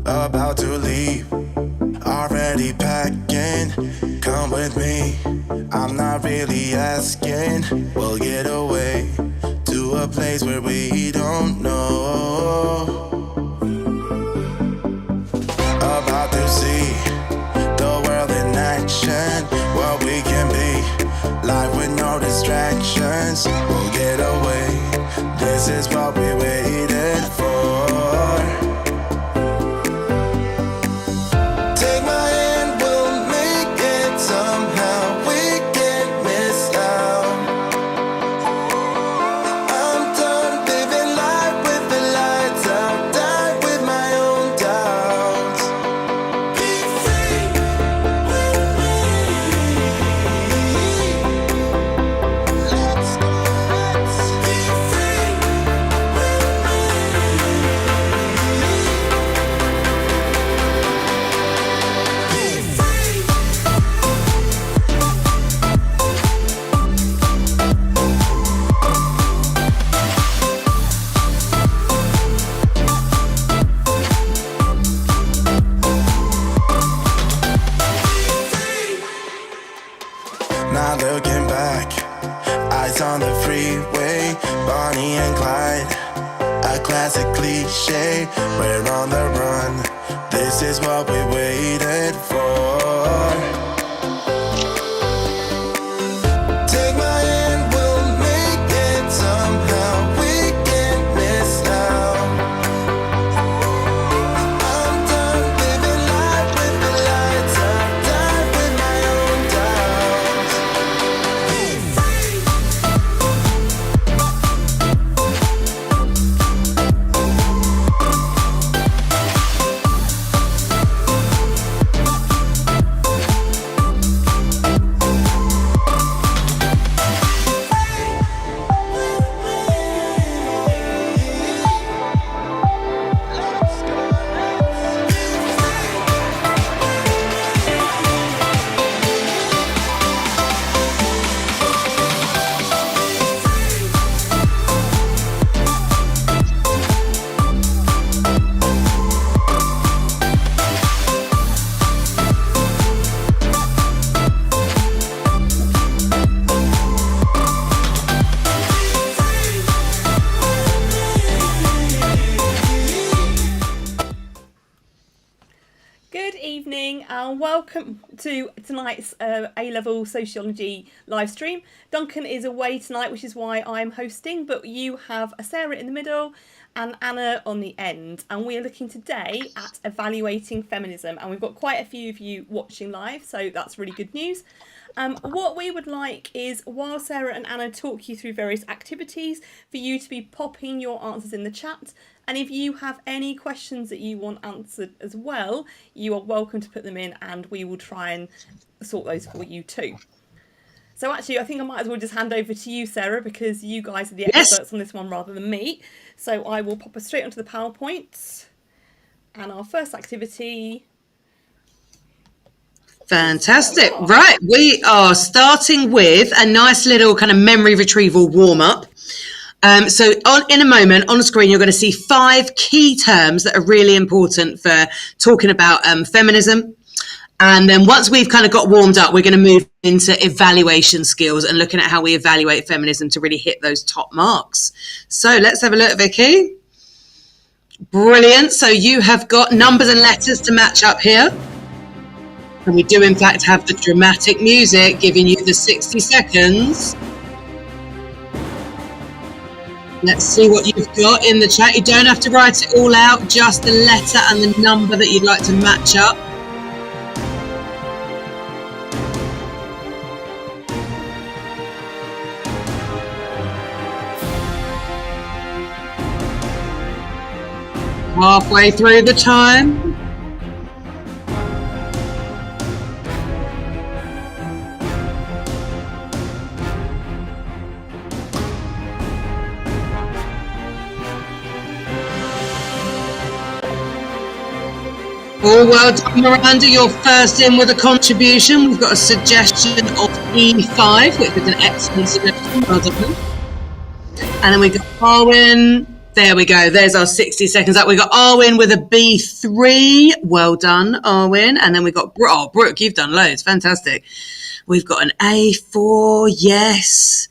about to leave, already packing. Come with me, I'm not really asking. We'll get away to a place where we don't know. About to see the world in action, what we can be, life with no distractions. We'll get away, this is what we waited for. Take my hand, we'll make it somehow. We can't miss out. I'm done living life with the lights out. Die with my own doubts. Be free with me. Let's go, let's be free with me. Be free. Not looking back, eyes on the freeway, Bonnie and Clyde, a classic cliche. We're on the run, this is what we waited for. Take my hand, we'll make it somehow. We can't miss out. I'm done living life with the lights out. Die with my own doubts. Be free. Good evening and welcome to tonight's A-level Sociology live stream. Duncan is away tonight, which is why I'm hosting, but you have Sarah in the middle and Anna on the end, and we are looking today at evaluating feminism, and we've got quite a few of you watching live, so that's really good news. What we would like is, while Sarah and Anna talk you through various activities, for you to be popping your answers in the chat. And if you have any questions that you want answered as well, you are welcome to put them in and we will try and sort those for you too. So actually, I think I might as well just hand over to you, Sarah, because you guys are the experts on this one rather than me. So I will pop us straight onto the PowerPoint. And our first activity... Fantastic. Right, we are starting with a nice little kind of memory retrieval warm-up. So in a moment on the screen, you're going to see 5 key terms that are really important for talking about feminism. And then once we've kind of got warmed up, we're going to move into evaluation skills and looking at how we evaluate feminism to really hit those top marks. So let's have a look, Vicky. Brilliant. So you have got numbers and letters to match up here. And we do, in fact, have the dramatic music giving you the 60 seconds. Let's see what you've got in the chat. You don't have to write it all out, just the letter and the number that you'd like to match up. Halfway through the time. All well done, Miranda. You're first in with a contribution. We've got a suggestion of E5, which is an excellent suggestion. Well done. And then we've got Darwin, There we go. There's our 60 seconds up. We got Arwen with a B3. Well done, Arwen. And then we got Brooke, you've done loads. Fantastic. We've got an A4. Yes.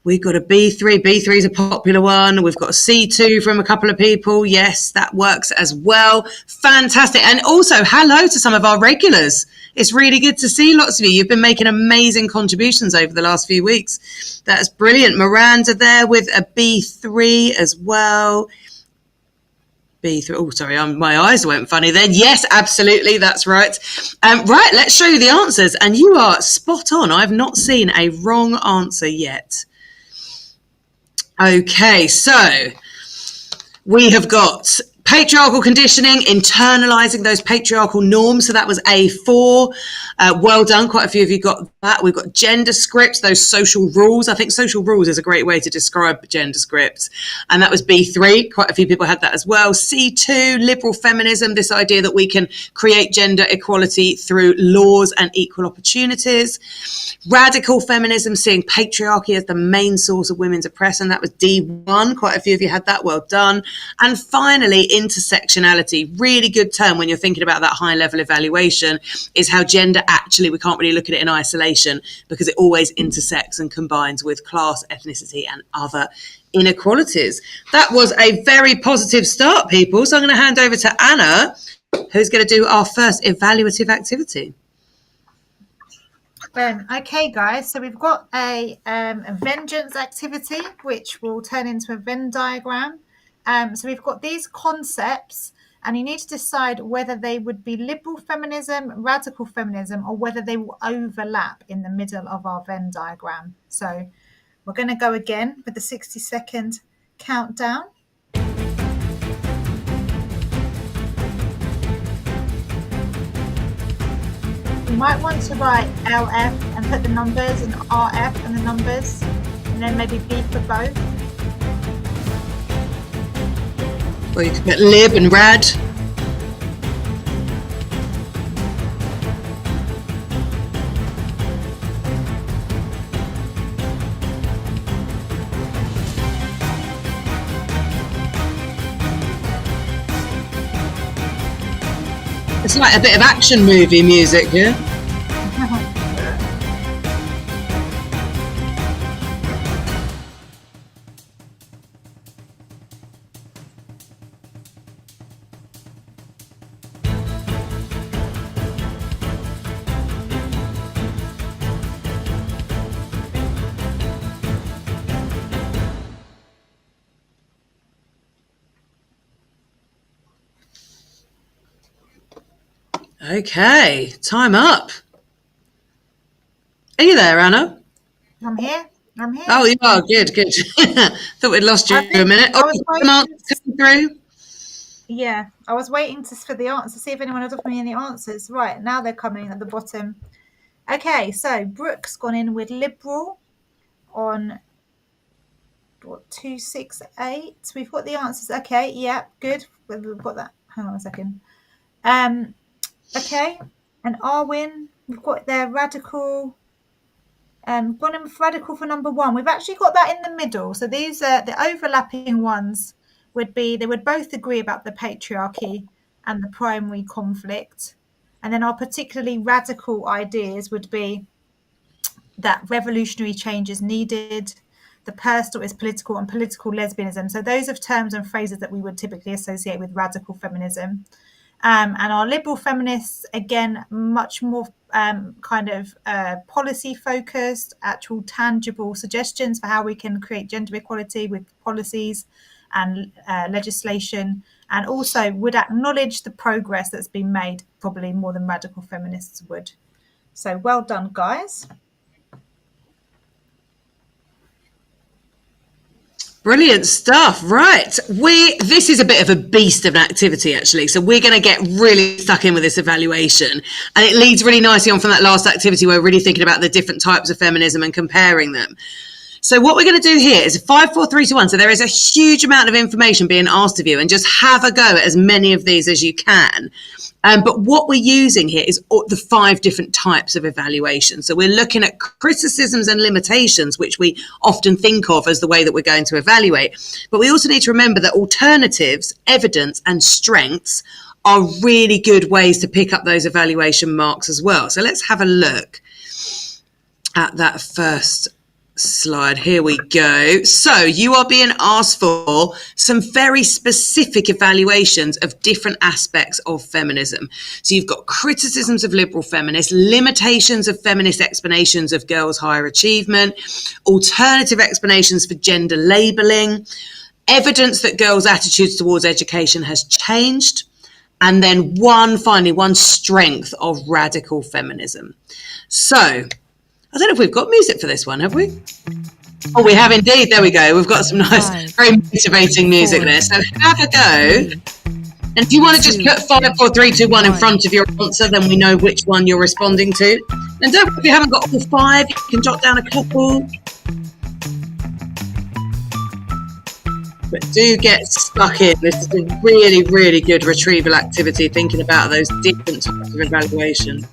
We've got a B3. B3 is a popular one. We've got a C2 from a couple of people. Yes, that works as well. Fantastic. And also, hello to some of our regulars. It's really good to see lots of you. You've been making amazing contributions over the last few weeks. That's brilliant. Miranda there with a B3 as well. B3. Oh, sorry, my eyes went funny then. Yes, absolutely. That's right. Right, let's show you the answers. And you are spot on. I've not seen a wrong answer yet. Okay, so we have got patriarchal conditioning, internalizing those patriarchal norms. So that was A4. Well done. Quite a few of you got that. We've got gender scripts, those social rules. I think social rules is a great way to describe gender scripts. And that was B3. Quite a few people had that as well. C2, liberal feminism, this idea that we can create gender equality through laws and equal opportunities. Radical feminism, seeing patriarchy as the main source of women's oppression. That was D1. Quite a few of you had that. Well done. And finally, intersectionality, really good term when you're thinking about that high level evaluation, is how gender actually, we can't really look at it in isolation because it always intersects and combines with class, ethnicity and other inequalities. That was a very positive start, people. So I'm going to hand over to Anna, who's going to do our first evaluative activity. Okay, guys, so we've got a Venn-geance activity, which will turn into a Venn diagram. So we've got these concepts, and you need to decide whether they would be liberal feminism, radical feminism, or whether they will overlap in the middle of our Venn diagram. So we're going to go again with the 60-second countdown. You might want to write LF and put the numbers, and RF and the numbers, and then maybe B for both. Or you could put lib and rad. It's like a bit of action movie music, yeah? Okay, time up. Are you there, Anna? I'm here. Oh, you are. Good. Thought we'd lost you for a minute. Oh, come on, come through. Yeah, I was waiting for the answer, see if anyone had offered me any answers. Right, now they're coming at the bottom. Okay, so Brooke's gone in with liberal on 268. We've got the answers. Okay, yeah, good. We've got that. Hang on a second. Okay, and Arwen, we've got their radical. Gone in with radical for number 1. We've actually got that in the middle. So these are the overlapping ones. They would both agree about the patriarchy and the primary conflict. And then our particularly radical ideas would be that revolutionary change is needed, the personal is political, and political lesbianism. So those are terms and phrases that we would typically associate with radical feminism. And our liberal feminists, again, much more policy focused, actual tangible suggestions for how we can create gender equality with policies and legislation, and also would acknowledge the progress that's been made, probably more than radical feminists would. So well done, guys. Brilliant stuff. Right. This is a bit of a beast of an activity, actually. So we're going to get really stuck in with this evaluation. And it leads really nicely on from that last activity where we're really thinking about the different types of feminism and comparing them. So what we're going to do here is a 5, 4, 3, 2, 1. So there is a huge amount of information being asked of you, and just have a go at as many of these as you can. But what we're using here is the 5 different types of evaluation. So we're looking at criticisms and limitations, which we often think of as the way that we're going to evaluate. But we also need to remember that alternatives, evidence, and strengths are really good ways to pick up those evaluation marks as well. So let's have a look at that first slide. Here we go. So you are being asked for some very specific evaluations of different aspects of feminism. So you've got criticisms of liberal feminists, limitations of feminist explanations of girls' higher achievement, alternative explanations for gender labeling, evidence that girls' attitudes towards education has changed, and then finally one strength of radical feminism. So I don't know if we've got music for this one, have we? Oh, we have indeed. There we go. We've got some nice, very motivating music there. So have a go. And if you want to just put 5, 4, 3, 2, 1 in front of your answer, then we know which one you're responding to. And don't worry if you haven't got all 5, you can jot down a couple. But do get stuck in. This is a really, really good retrieval activity, thinking about those different types of evaluation.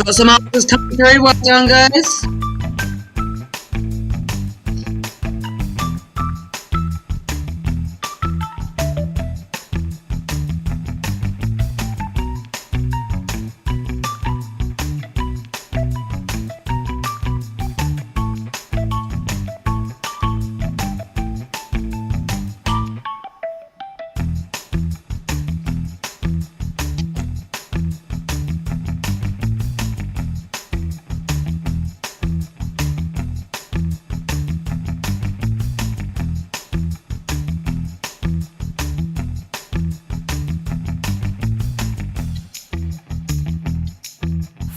Got some answers coming through. Well done, guys.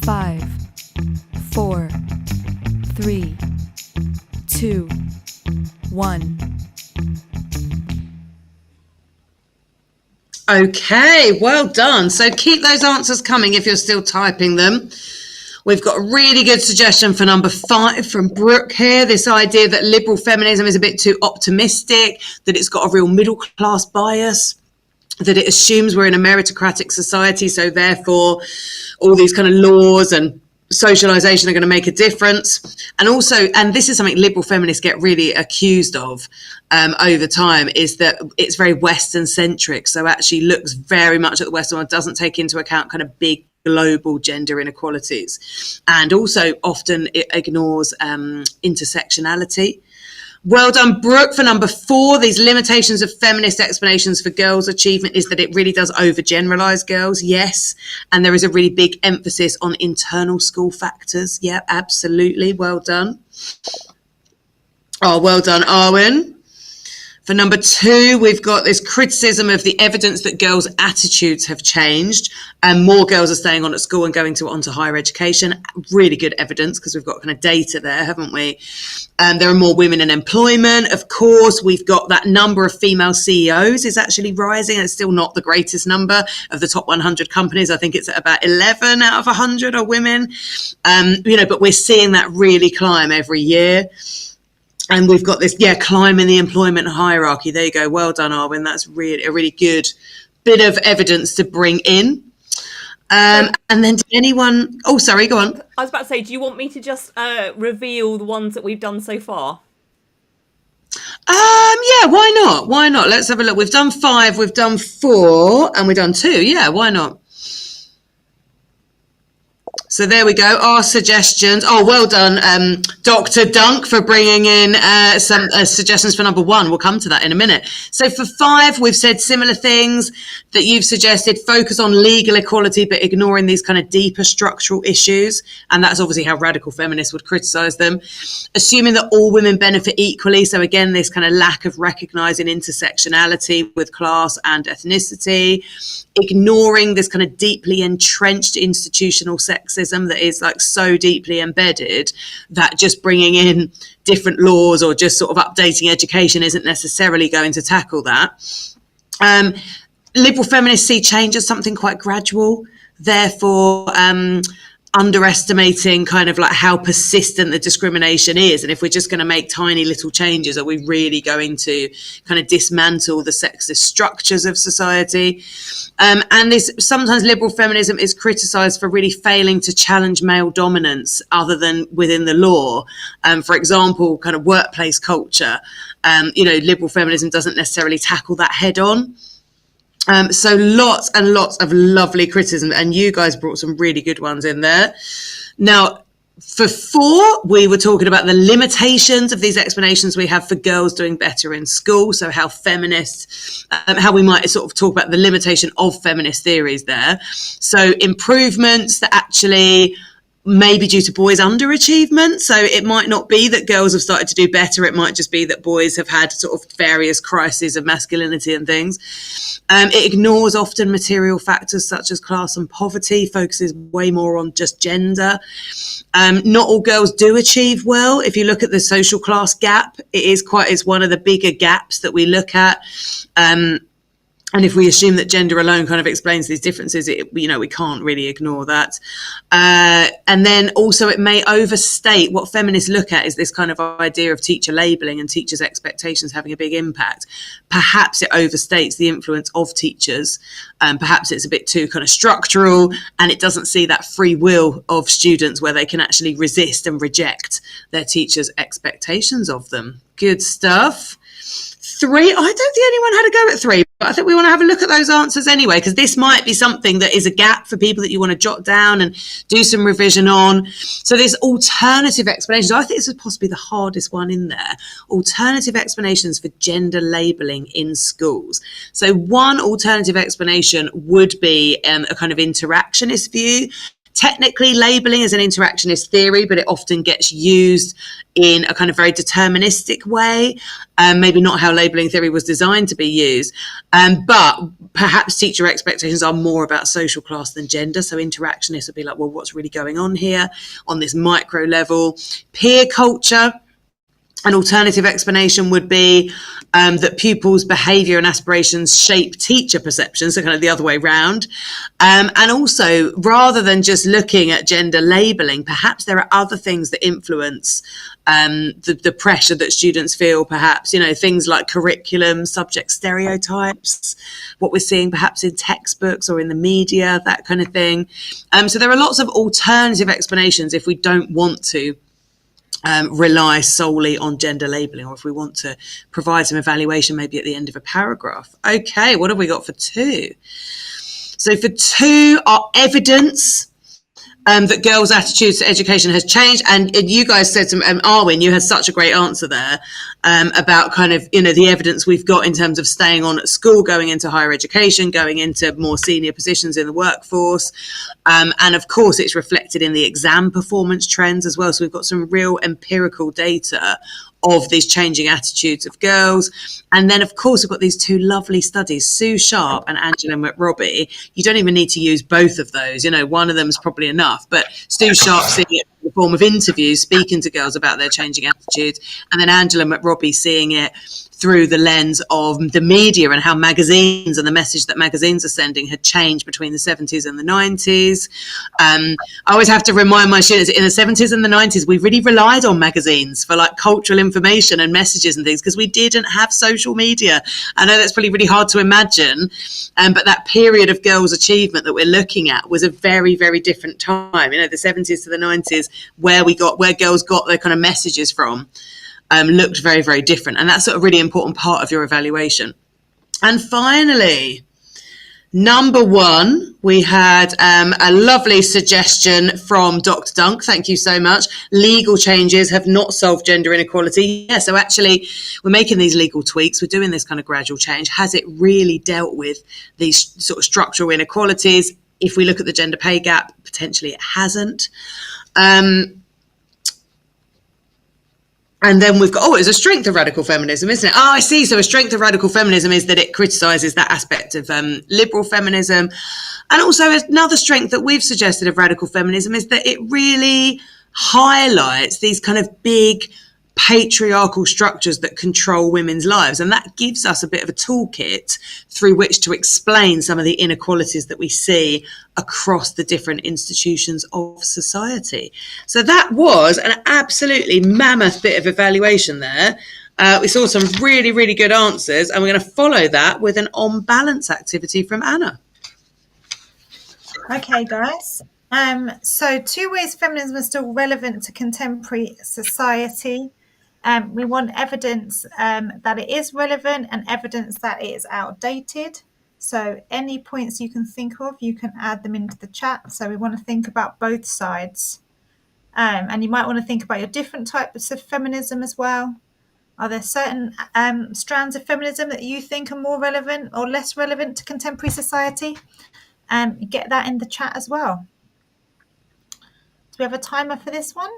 Five, 4, 3, 2, 1. Okay, well done. So keep those answers coming if you're still typing them. We've got a really good suggestion for number 5 from Brooke here. This idea that liberal feminism is a bit too optimistic, that it's got a real middle class bias, that it assumes we're in a meritocratic society, so therefore all these kind of laws and socialization are going to make a difference. And also, and this is something liberal feminists get really accused of over time, is that it's very Western centric. So actually looks very much at the Western world, doesn't take into account kind of big global gender inequalities. And also often it ignores intersectionality. Well done, Brooke, for number 4. These limitations of feminist explanations for girls' achievement is that it really does overgeneralize girls. Yes. And there is a really big emphasis on internal school factors. Yeah, absolutely. Well done. Oh, well done, Arwen. For number 2, we've got this criticism of the evidence that girls' attitudes have changed and more girls are staying on at school and going on to higher education. Really good evidence because we've got kind of data there, haven't we? There are more women in employment. Of course, we've got that number of female CEOs is actually rising. It's still not the greatest number of the top 100 companies. I think it's at about 11 out of 100 are women. But we're seeing that really climb every year. And we've got this, climb in the employment hierarchy. There you go. Well done, Arwen. That's really a really good bit of evidence to bring in. And then did anyone... Oh, sorry, go on. I was about to say, do you want me to just reveal the ones that we've done so far? Yeah, why not? Why not? Let's have a look. We've done 5, we've done 4, and we've done 2. Yeah, why not? So there we go, our suggestions. Oh, well done, Dr. Dunk, for bringing in some suggestions for number 1. We'll come to that in a minute. So for 5, we've said similar things that you've suggested. Focus on legal equality, but ignoring these kind of deeper structural issues. And that's obviously how radical feminists would criticise them. Assuming that all women benefit equally. So again, this kind of lack of recognising intersectionality with class and ethnicity. Ignoring this kind of deeply entrenched institutional sexism that is like so deeply embedded that just bringing in different laws or just sort of updating education isn't necessarily going to tackle that. Liberal feminists see change as something quite gradual, therefore underestimating kind of like how persistent the discrimination is. And if we're just going to make tiny little changes, are we really going to kind of dismantle the sexist structures of society? And this sometimes liberal feminism is criticised for really failing to challenge male dominance other than within the law. For example, kind of workplace culture, liberal feminism doesn't necessarily tackle that head on. So lots and lots of lovely criticism, and you guys brought some really good ones in there. Now, for 4, we were talking about the limitations of these explanations we have for girls doing better in school. So how feminists, how we might sort of talk about the limitation of feminist theories there. So improvements that actually maybe due to boys' underachievement. So it might not be that girls have started to do better. It might just be that boys have had sort of various crises of masculinity and things. It ignores often material factors such as class and poverty, focuses way more on just gender. Not all girls do achieve well. If you look at the social class gap, it's one of the bigger gaps that we look at. And if we assume that gender alone kind of explains these differences, we can't really ignore that. And then also it may overstate what feminists look at is this kind of idea of teacher labelling and teachers' expectations having a big impact. Perhaps it overstates the influence of teachers. Perhaps it's a bit too kind of structural, and it doesn't see that free will of students where they can actually resist and reject their teachers' expectations of them. Good stuff. 3, I don't think anyone had a go at 3, but I think we want to have a look at those answers anyway, because this might be something that is a gap for people that you want to jot down and do some revision on. So there's alternative explanations. I think this is possibly the hardest one in there. Alternative explanations for gender labelling in schools. So one alternative explanation would be a kind of interactionist view. Technically, labelling is an interactionist theory, but it often gets used in a kind of very deterministic way, maybe not how labelling theory was designed to be used. But perhaps teacher expectations are more about social class than gender. So interactionists would be like, well, what's really going on here on this micro level? Peer culture. An alternative explanation would be that pupils' behaviour and aspirations shape teacher perceptions, so kind of the other way round. And also, rather than just looking at gender labelling, perhaps there are other things that influence the pressure that students feel, perhaps, things like curriculum, subject stereotypes, what we're seeing perhaps in textbooks or in the media, that kind of thing. So there are lots of alternative explanations if we don't want to rely solely on gender labelling, or if we want to provide some evaluation maybe at the end of a paragraph. Okay, what have we got for 2? So for 2, our evidence that girls' attitudes to education has changed. And you guys said some, Arwen, you had such a great answer there about kind of, the evidence we've got in terms of staying on at school, going into higher education, going into more senior positions in the workforce. And of course, it's reflected in the exam performance trends as well. So we've got some real empirical data of these changing attitudes of girls. And then, of course, we've got these 2 lovely studies, Sue Sharp and Angela McRobbie. You don't even need to use both of those. One of them is probably enough. But Sue Sharp seeing it in the form of interviews, speaking to girls about their changing attitudes. And then Angela McRobbie seeing it through the lens of the media and how magazines and the message that magazines are sending had changed between the 70s and the 90s. I always have to remind my students, in the 70s and the 90s, we really relied on magazines for like cultural information and messages and things because we didn't have social media. I know that's probably really hard to imagine, but that period of girls' achievement that we're looking at was a very, very different time. The 70s to the 90s, where girls got their kind of messages from. Looked very, very different. And that's a really important part of your evaluation. And finally, Number one, we had a lovely suggestion from Dr. Dunk. Thank you so much. Legal changes have not solved gender inequality. Yeah, so actually we're making these legal tweaks. We're doing this kind of gradual change. Has it really dealt with these sort of structural inequalities? If we look at the gender pay gap, potentially it hasn't. And then we've got, it's a strength of radical feminism, isn't it? Oh, I see. So a strength of radical feminism is that it criticises that aspect of liberal feminism. And also another strength that we've suggested of radical feminism is that it really highlights these kind of big patriarchal structures that control women's lives. And that gives us a bit of a toolkit through which to explain some of the inequalities that we see across the different institutions of society. So that was an absolutely mammoth bit of evaluation there. We saw some really, really good answers, and we're going to follow that with an on balance activity from Anna. Okay, guys. So 2 ways feminism is still relevant to contemporary society. We want evidence that it is relevant and evidence that it is outdated. So any points you can think of, you can add them into the chat. So we want to think about both sides. And you might want to think about your different types of feminism as well. Are there certain strands of feminism that you think are more relevant or less relevant to contemporary society? Get that in the chat as well. Do we have a timer for this one?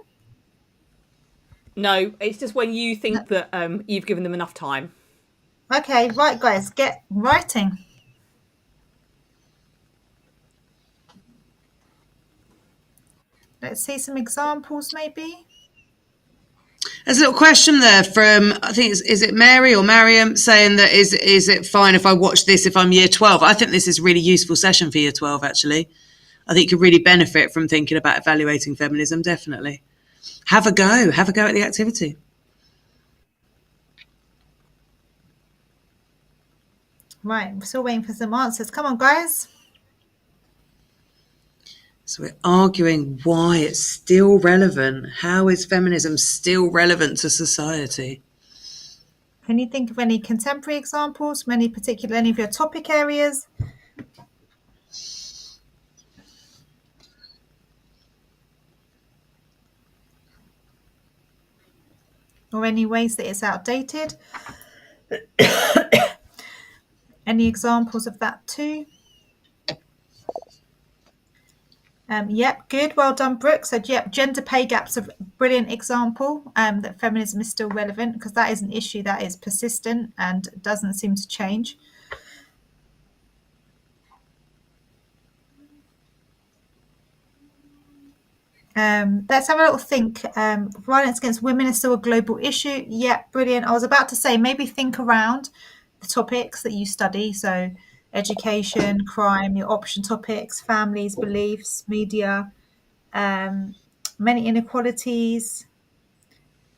No, it's just when you think that you've given them enough time. Okay, right, guys, get writing. Let's see some examples, maybe. There's a little question there from, I think, is it Mary or Mariam, saying that is it fine if I watch this if I'm year 12? I think this is a really useful session for year 12, actually. I think you could really benefit from thinking about evaluating feminism, definitely. Have a go at the activity. Right, we're still waiting for some answers. Come on, guys. So we're arguing why it's still relevant. How is feminism still relevant to society? Can you think of any contemporary examples from any of your topic areas? Or any ways that it's outdated? Any examples of that too? Yep, good. Well done, Brooke. So, yep, gender pay gap's a brilliant example that feminism is still relevant, because that is an issue that is persistent and doesn't seem to change. Let's have a little think. Violence against women is still a global issue. Yep, brilliant. I was about to say, maybe think around the topics that you study. So education, crime, your option topics, families, beliefs, media, many inequalities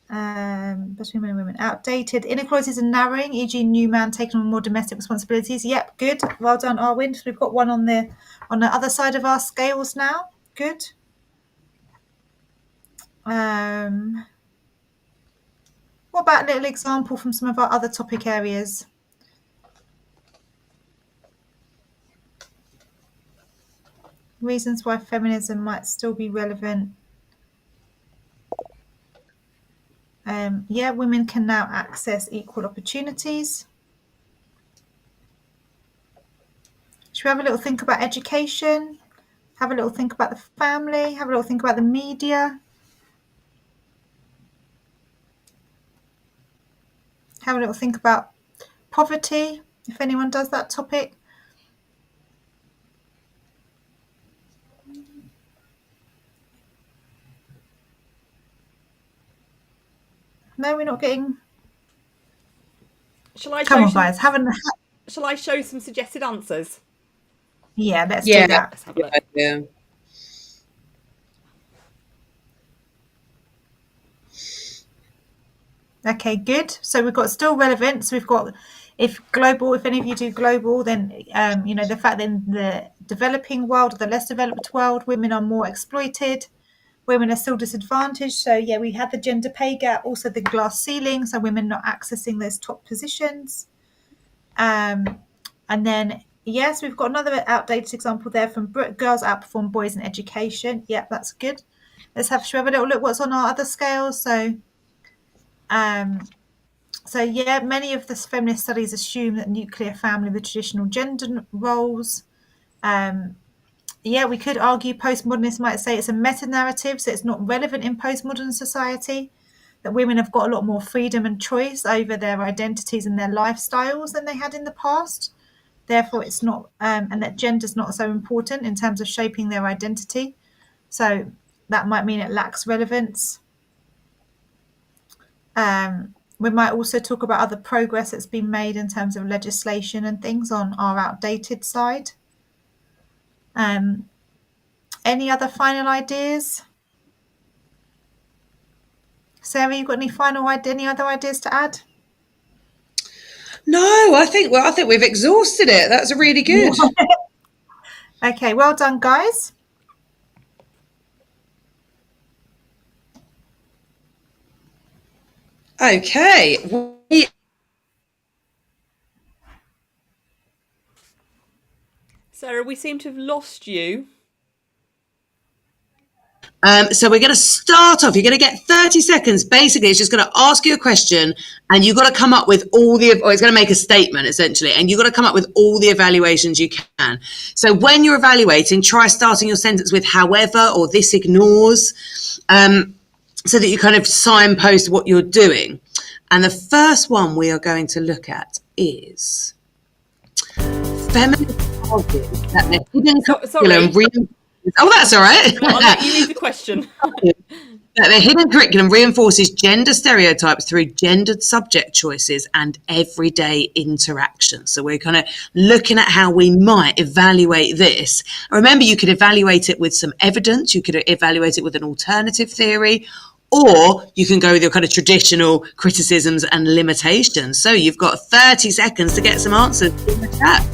between men and women. Outdated. Inequalities are narrowing, e.g. new man taking on more domestic responsibilities. Yep, good. Well done, Arwin. So we've got one on the other side of our scales now. Good. What about a little example from some of our other topic areas? Reasons why feminism might still be relevant. Yeah, women can now access equal opportunities. Should we have a little think about education? Have a little think about the family? Have a little think about the media? Have a little think about poverty, if anyone does that topic. No, we're not getting. Shall I Come show on, guys. Shall I show some suggested answers? Yeah, let's do that. Let's have a look. Yeah. Okay, good. So we've got still relevant. So we've got if any of you do global, then the fact that in the developing world or the less developed world, women are more exploited, women are still disadvantaged. So yeah, we had the gender pay gap, also the glass ceiling, so women not accessing those top positions. And then Yes, we've got another outdated example there from Brooke. Girls outperform boys in education. Yep, that's good. Should we have a little look what's on our other scales? So yeah, many of the feminist studies assume that nuclear family, the traditional gender roles. Yeah, we could argue postmodernists might say it's a meta-narrative, so it's not relevant in postmodern society, that women have got a lot more freedom and choice over their identities and their lifestyles than they had in the past. Therefore, it's not, and that gender's not so important in terms of shaping their identity. So that might mean it lacks relevance. We might also talk about other progress that's been made in terms of legislation and things on our outdated side. Any other final ideas? Sarah, you got any other ideas to add? No, I think we've exhausted it. That's really good. Okay, well done, guys. Okay. Sarah, we seem to have lost you. So we're going to start off. You're going to get 30 seconds. Basically, it's just going to ask you a question, and you've got to come up with or it's going to make a statement, essentially, and you've got to come up with all the evaluations you can. So when you're evaluating, try starting your sentence with however or this ignores, so that you kind of signpost what you're doing. And the first one we are going to look at is feminist argues that the hidden curriculum Oh, that's all right. I'll let you read the question. That the hidden curriculum reinforces gender stereotypes through gendered subject choices and everyday interaction. So we're kind of looking at how we might evaluate this. Remember, you could evaluate it with some evidence. You could evaluate it with an alternative theory, or you can go with your kind of traditional criticisms and limitations. So you've got 30 seconds to get some answers in the chat.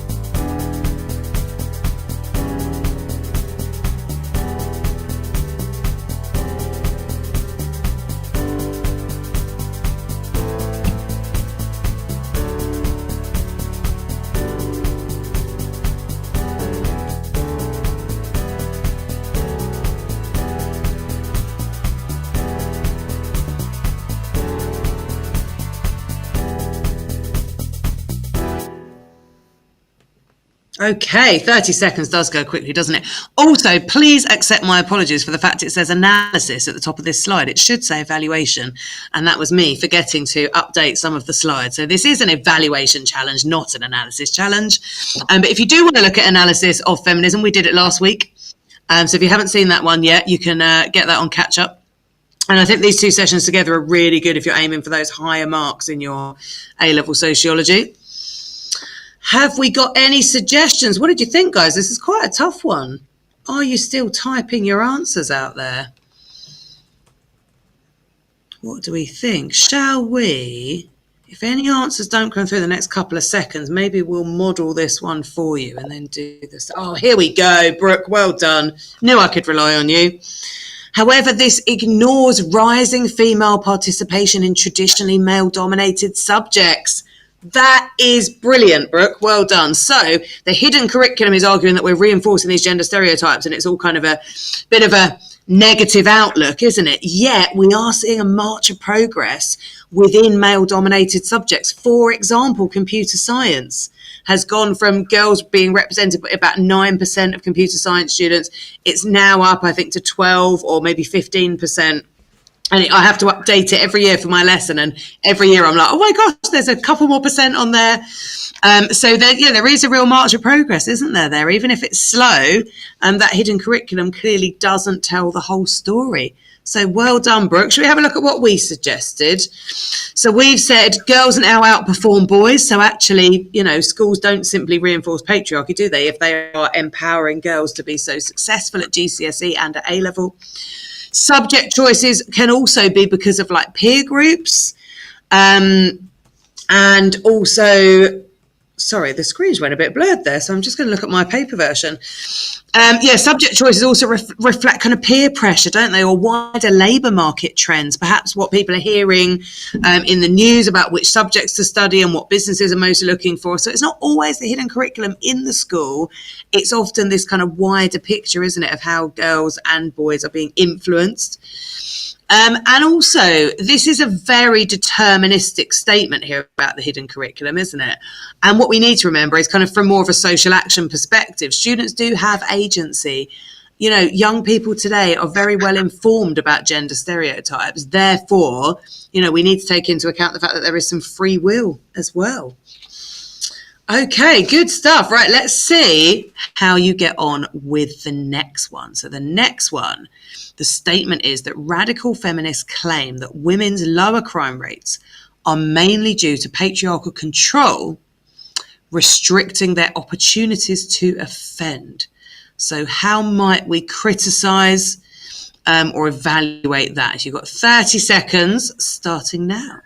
Okay, 30 seconds does go quickly, doesn't it? Also, please accept my apologies for the fact it says analysis at the top of this slide. It should say evaluation, and that was me forgetting to update some of the slides. So this is an evaluation challenge, not an analysis challenge. But if you do want to look at analysis of feminism, we did it last week. So if you haven't seen that one yet, you can get that on catch up. And I think these two sessions together are really good if you're aiming for those higher marks in your A-level sociology. Have we got any suggestions? What did you think, guys? This is quite a tough one. Are you still typing your answers out there? What do we think? Shall we, if any answers don't come through the next couple of seconds, maybe we'll model this one for you and then do this. Oh, here we go, Brooke. Well done. Knew I could rely on you. However, this ignores rising female participation in traditionally male-dominated subjects. That is brilliant, Brooke. Well done. So the hidden curriculum is arguing that we're reinforcing these gender stereotypes, and it's all kind of a bit of a negative outlook, isn't it? Yet we are seeing a march of progress within male-dominated subjects. For example, computer science has gone from girls being represented by about 9% of computer science students. It's now up, I think, to 12 or maybe 15%. And I have to update it every year for my lesson. And every year I'm like, oh my gosh, there's a couple more percent on there. So there is a real march of progress, isn't there? Even if it's slow, that hidden curriculum clearly doesn't tell the whole story. So well done, Brooke. Should we have a look at what we suggested? So we've said girls now outperform boys. So actually, schools don't simply reinforce patriarchy, do they? If they are empowering girls to be so successful at GCSE and at A-level. Subject choices can also be because of peer groups. And also, sorry, the screens went a bit blurred there. So I'm just going to look at my paper version. Subject choices also reflect kind of peer pressure, don't they, or wider labour market trends, perhaps what people are hearing in the news about which subjects to study and what businesses are most looking for. So it's not always the hidden curriculum in the school. It's often this kind of wider picture, isn't it, of how girls and boys are being influenced. And also, this is a very deterministic statement here about the hidden curriculum, isn't it? And what we need to remember is kind of from more of a social action perspective, students do have agency. You know, young people today are very well informed about gender stereotypes. Therefore, you know, we need to take into account the fact that there is some free will as well. Okay, good stuff. Right, let's see how you get on with the next one. So the next one, the statement is that radical feminists claim that women's lower crime rates are mainly due to patriarchal control, restricting their opportunities to offend. So how might we criticise or evaluate that? You've got 30 seconds starting now.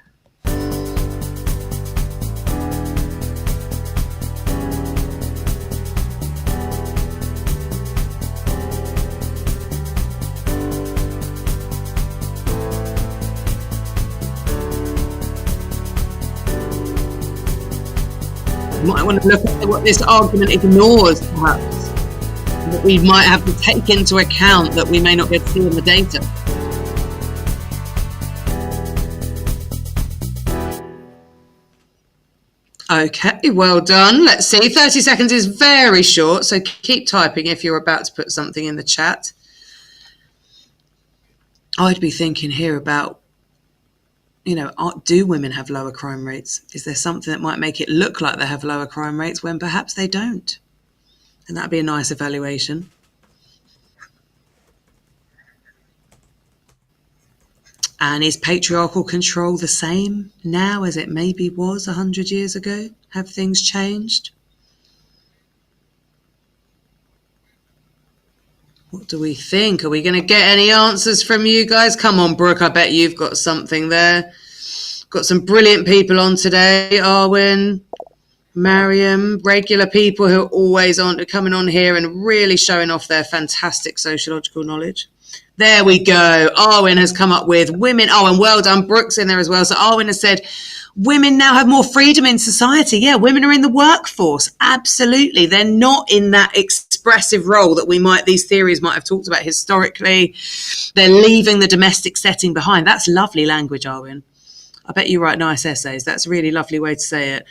You might want to look at what this argument ignores, perhaps, that we might have to take into account that we may not be able to see in the data. Okay, well done. Let's see. 30 seconds is very short, so keep typing if you're about to put something in the chat. I'd be thinking here about, you know, do women have lower crime rates? Is there something that might make it look like they have lower crime rates when perhaps they don't? And that'd be a nice evaluation. And is patriarchal control the same now as it maybe was 100 years ago? Have things changed? What do we think? Are we going to get any answers from you guys? Come on, Brooke, I bet you've got something there. Got some brilliant people on today. Arwen, Mariam, regular people who are always coming on here and really showing off their fantastic sociological knowledge. There we go. Arwen has come up with women. Oh, and well done. Brooke's in there as well. So Arwen has said, women now have more freedom in society. Yeah, women are in the workforce. Absolutely. They're not in that expressive role that these theories might have talked about historically. They're leaving the domestic setting behind. That's lovely language, Arwen. I bet you write nice essays. That's a really lovely way to say it.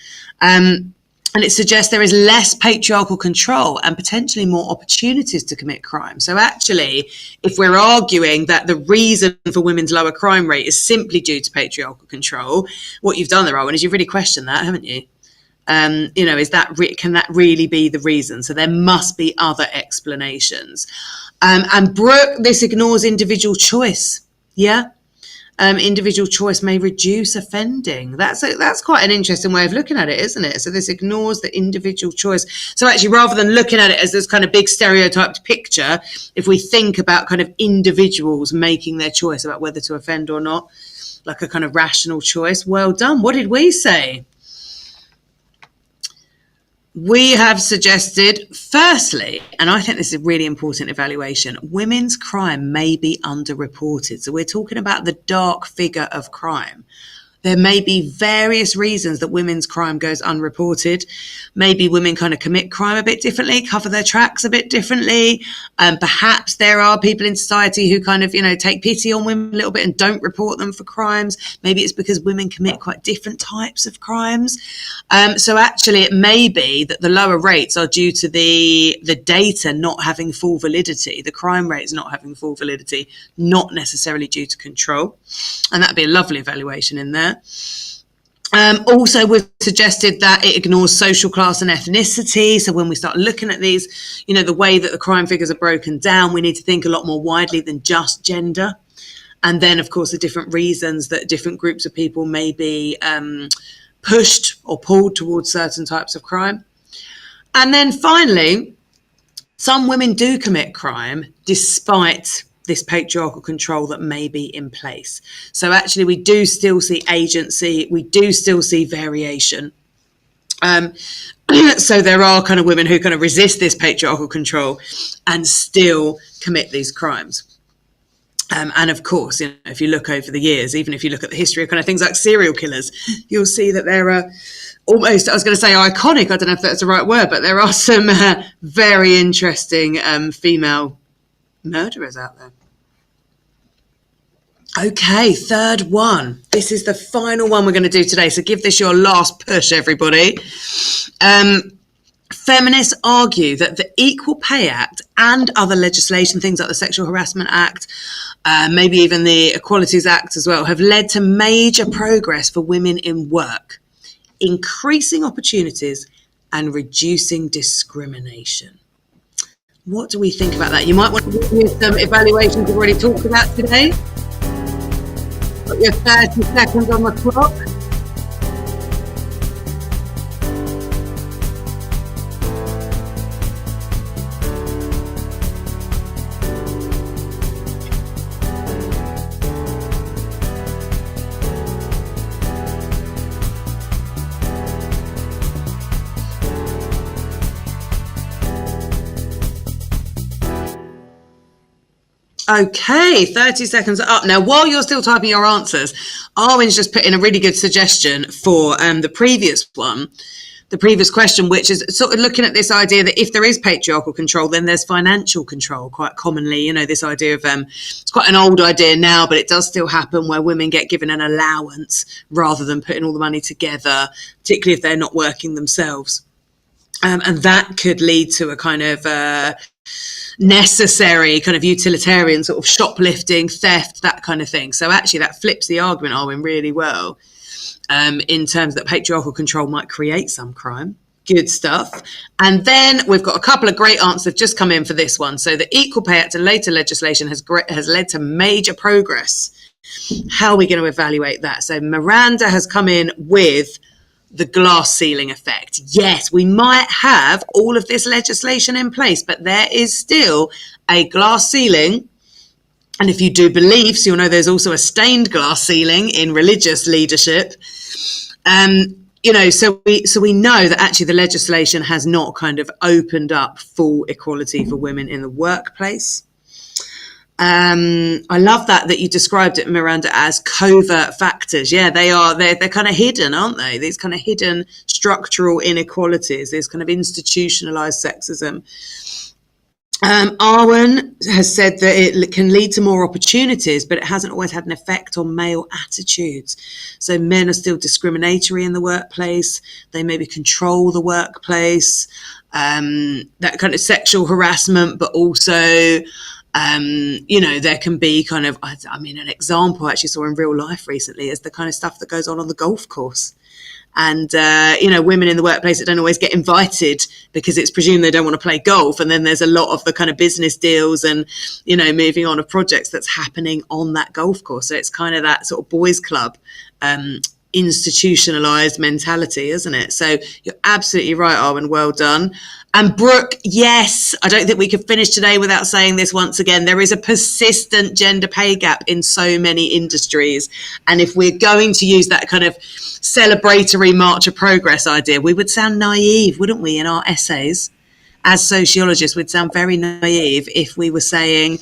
And it suggests there is less patriarchal control and potentially more opportunities to commit crime. So actually, if we're arguing that the reason for women's lower crime rate is simply due to patriarchal control, what you've done there, Owen, is you've really questioned that, haven't you? You know, can that really be the reason? So there must be other explanations. And Brooke, this ignores individual choice. Yeah. Individual choice may reduce offending. That's quite an interesting way of looking at it, isn't it? So this ignores the individual choice. So actually, rather than looking at it as this kind of big stereotyped picture, if we think about kind of individuals making their choice about whether to offend or not, like a kind of rational choice, well done. What did we say? We have suggested, firstly, and I think this is a really important evaluation, women's crime may be underreported. So we're talking about the dark figure of crime. There may be various reasons that women's crime goes unreported. Maybe women kind of commit crime a bit differently, cover their tracks a bit differently. Perhaps there are people in society who kind of, you know, take pity on women a little bit and don't report them for crimes. Maybe it's because women commit quite different types of crimes. So actually it may be that the lower rates are due to the data not having full validity, the crime rates not having full validity, not necessarily due to control. And that'd be a lovely evaluation in there. Also, we've suggested that it ignores social class and ethnicity. So when we start looking at these, you know, the way that the crime figures are broken down, we need to think a lot more widely than just gender. And then, of course, the different reasons that different groups of people may be pushed or pulled towards certain types of crime. And then finally, some women do commit crime despite this patriarchal control that may be in place. So actually we do still see agency, we do still see variation. So there are kind of women who kind of resist this patriarchal control and still commit these crimes. And of course, you know, if you look over the years, even if you look at the history of kind of things like serial killers, you'll see that there are almost, I was going to say iconic, I don't know if that's the right word, but there are some very interesting female murderers out there. Okay, third one. This is the final one we're going to do today. So give this your last push, everybody. Feminists argue that the Equal Pay Act and other legislation, things like the Sexual Harassment Act, maybe even the Equalities Act as well, have led to major progress for women in work, increasing opportunities and reducing discrimination. What do we think about that? You might want to review some evaluations we've already talked about today. Got your 30 seconds on the clock. Okay, 30 seconds are up. Now, while you're still typing your answers, Arwen's just put in a really good suggestion for the previous one, the previous question, which is sort of looking at this idea that if there is patriarchal control, then there's financial control. Quite commonly, you know, this idea of, it's quite an old idea now, but it does still happen where women get given an allowance rather than putting all the money together, particularly if they're not working themselves. And that could lead to a kind of necessary kind of utilitarian sort of shoplifting, theft, that kind of thing. So actually that flips the argument, Arwen, really well, in terms that patriarchal control might create some crime. Good stuff. And then we've got a couple of great answers just come in for this one. So the Equal Pay Act and later legislation has led to major progress. How are we going to evaluate that? So Miranda has come in with the glass ceiling effect. Yes, we might have all of this legislation in place, but there is still a glass ceiling. And if you do believe, so you'll know there's also a stained glass ceiling in religious leadership. You know, so we know that actually the legislation has not kind of opened up full equality for women in the workplace. I love that you described it, Miranda, as covert factors. Yeah, they're kind of hidden, aren't they? These kind of hidden structural inequalities, this kind of institutionalized sexism. Arwen has said that it can lead to more opportunities, but it hasn't always had an effect on male attitudes. So men are still discriminatory in the workplace. They maybe control the workplace, that kind of sexual harassment, but also you know, there can be kind of, I mean, an example I actually saw in real life recently is the kind of stuff that goes on the golf course. And, you know, women in the workplace that don't always get invited because it's presumed they don't want to play golf. And then there's a lot of the kind of business deals and, you know, moving on of projects that's happening on that golf course. So it's kind of that sort of boys club, institutionalized mentality, isn't it? So you're absolutely right, Arwen. Well done. And Brooke, yes, I don't think we could finish today without saying this once again. There is a persistent gender pay gap in so many industries. And if we're going to use that kind of celebratory March of Progress idea, we would sound naive, wouldn't we, in our essays? As sociologists, we'd sound very naive if we were saying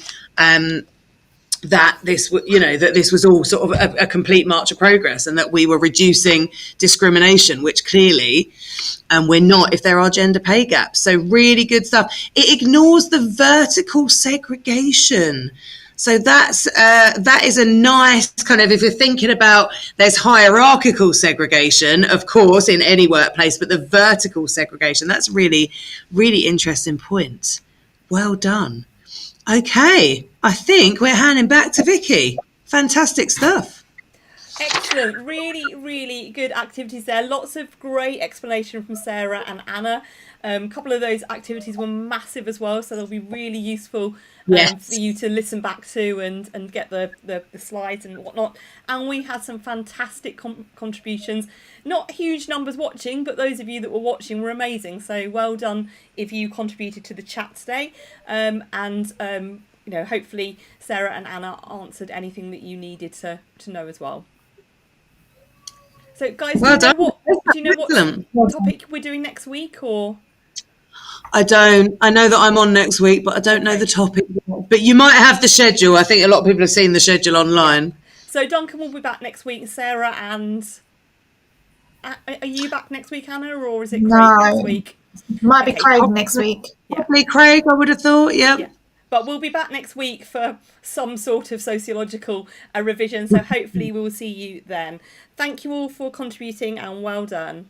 that this, you know, that this was all sort of a complete march of progress and that we were reducing discrimination, which clearly we're not if there are gender pay gaps. So really good stuff. It ignores the vertical segregation. So that is a nice kind of, if you're thinking about, there's hierarchical segregation, of course, in any workplace, but the vertical segregation, that's really, really interesting point. Well done. Okay, I think we're handing back to Vicki. Fantastic stuff. Excellent. Really, really good activities there. Lots of great explanation from Sarah and Anna. A couple of those activities were massive as well, so they'll be really useful for you to listen back to and get the slides and whatnot. And we had some fantastic contributions. Not huge numbers watching, but those of you that were watching were amazing. So well done if you contributed to the chat today. You know, hopefully Sarah and Anna answered anything that you needed to know as well. So, guys, Well do done. you know what Excellent. topic we're doing next week, or? I don't. I know that I'm on next week, but I don't know Okay. the topic. But you might have the schedule. I think a lot of people have seen the schedule online. So Duncan will be back next week, Sarah, and are you back next week, Anna, or is it Craig next No. week? Might be Okay. Craig next week. Probably Craig, I would have thought. Yep. Yeah. But we'll be back next week for some sort of sociological revision, so hopefully we'll see you then. Thank you all for contributing, and well done.